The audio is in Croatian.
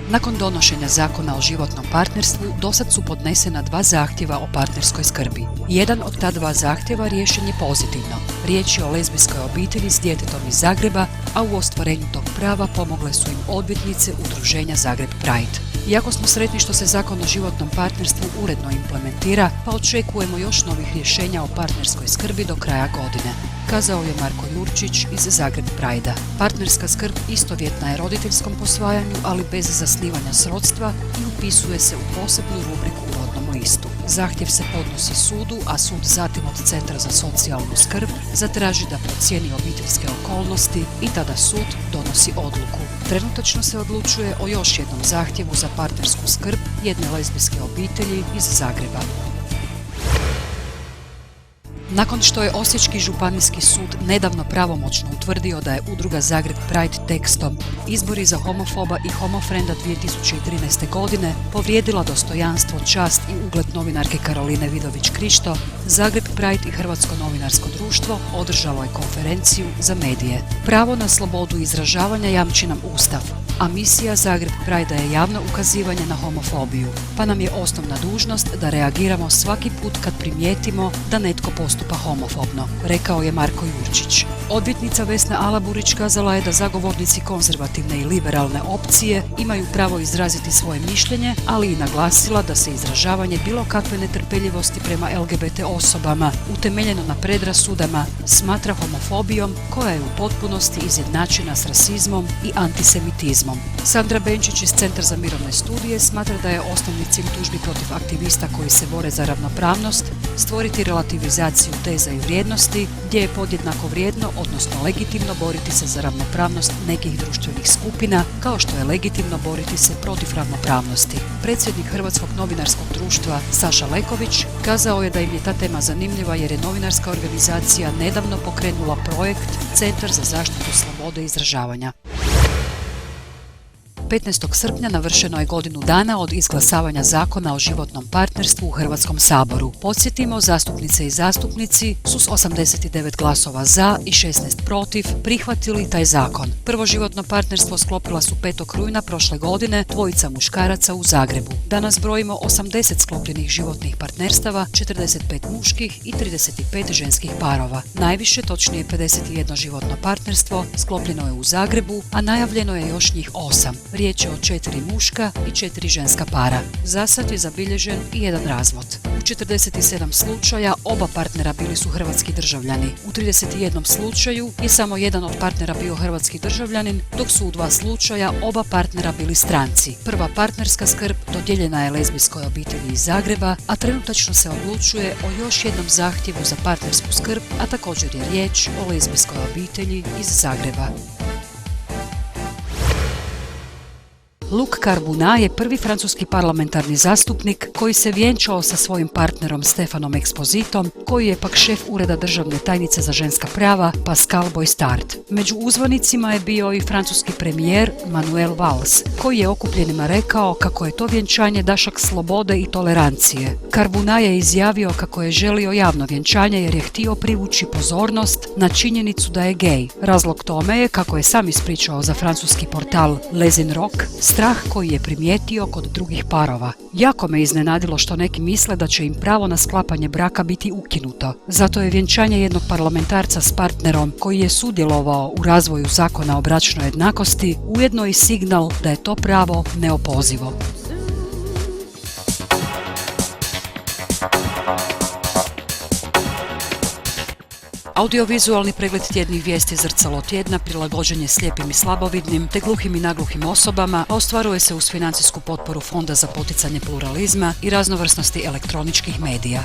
Nakon donošenja zakona o životnom partnerstvu, dosad su podnesena 2 zahtjeva o partnerskoj skrbi. Jedan od ta 2 zahtjeva riješen je pozitivno. Riječ je o lezbijskoj obitelji s djetetom iz Zagreba, a u ostvarenju tog prava pomogle su im odvjetnice udruženja Zagreb Pride. Iako smo sretni što se zakon o životnom partnerstvu uredno implementira, pa očekujemo još novih rješenja o partnerskoj skrbi do kraja godine, kazao je Marko Jurčić iz Zagreb Pride-a. Partnerska skrb istovjetna je roditeljskom posvajanju, ali bez zasnivanja srodstva i upisuje se u posebnu rubriku u rodnom listu. Zahtjev se podnosi sudu, a sud zatim od Centra za socijalnu skrb zatraži da procijeni obiteljske okolnosti i tada sud donosi odluku. Trenutačno se odlučuje o još jednom zahtjevu za partnersku skrb jedne lezbijske obitelji iz Zagreba. Nakon što je Osječki županijski sud nedavno pravomoćno utvrdio da je udruga Zagreb Pride tekstom "Izbori za homofoba i homofrenda 2013. godine" povrijedila dostojanstvo, čast i ugled novinarke Karoline Vidović Krišto, Zagreb Pride i Hrvatsko novinarsko društvo održalo je konferenciju za medije. Pravo na slobodu izražavanja jamči nam Ustav, a misija Zagreb Pride je javno ukazivanje na homofobiju, pa nam je osnovna dužnost da reagiramo svaki put kad primijetimo da netko postupa homofobno, rekao je Marko Jurčić. Odvjetnica Vesna Alaburić kazala je da zagovornici konzervativne i liberalne opcije imaju pravo izraziti svoje mišljenje, ali i naglasila da se izražavanje bilo kakve netrpeljivosti prema LGBT osobama, utemeljeno na predrasudama, smatra homofobijom koja je u potpunosti izjednačena s rasizmom i antisemitizmom. Sandra Benčić iz Centra za mirovne studije smatra da je osnovni cilj tužbi protiv aktivista koji se bore za ravnopravnost stvoriti relativizaciju teza i vrijednosti, gdje je podjednako vrijedno, odnosno legitimno boriti se za ravnopravnost nekih društvenih skupina, kao što je legitimno boriti se protiv ravnopravnosti. Predsjednik Hrvatskog novinarskog društva Saša Leković kazao je da im je ta tema zanimljiva jer je novinarska organizacija nedavno pokrenula projekt Centar za zaštitu slobode izražavanja. 15. srpnja navršeno je godinu dana od izglasavanja zakona o životnom partnerstvu u Hrvatskom saboru. Podsjetimo, zastupnice i zastupnici su s 89 glasova za i 16 protiv prihvatili taj zakon. Prvo životno partnerstvo sklopila su 5. rujna prošle godine dvojica muškaraca u Zagrebu. Danas brojimo 80 sklopljenih životnih partnerstava, 45 muških i 35 ženskih parova. Najviše, točnije 51 životno partnerstvo, sklopljeno je u Zagrebu, a najavljeno je još njih 8. Riječ je o 4 muška i 4 ženska para. Zasad je zabilježen i jedan razvod. U 47 slučaja oba partnera bili su hrvatski državljani. U 31 slučaju je samo jedan od partnera bio hrvatski državljanin, dok su u 2 slučaja oba partnera bili stranci. Prva partnerska skrb dodijeljena je lezbijskoj obitelji iz Zagreba, a trenutačno se odlučuje o još jednom zahtjevu za partnersku skrb, a također je riječ o lezbijskoj obitelji iz Zagreba. Luc Carbonat je prvi francuski parlamentarni zastupnik koji se vjenčao sa svojim partnerom Stefanom Expositom, koji je pak šef ureda državne tajnice za ženska prava Pascal Boistard. Među uzvanicima je bio i francuski premijer Manuel Valls, koji je okupljenima rekao kako je to vjenčanje dašak slobode i tolerancije. Carbonat je izjavio kako je želio javno vjenčanje jer je htio privući pozornost na činjenicu da je gej. Razlog tome je, kako je sam ispričao za francuski portal Les Inrocks, strah koji je primijetio kod drugih parova. Jako me iznenadilo što neki misle da će im pravo na sklapanje braka biti ukinuto. Zato je vjenčanje jednog parlamentarca s partnerom koji je sudjelovao u razvoju zakona o bračnoj jednakosti ujedno i signal da je to pravo neopozivo. Audiovizualni pregled tjednih vijesti Zrcalo tjedna prilagođen je slijepim i slabovidnim te gluhim i nagluhim osobama, a ostvaruje se uz financijsku potporu Fonda za poticanje pluralizma i raznovrsnosti elektroničkih medija.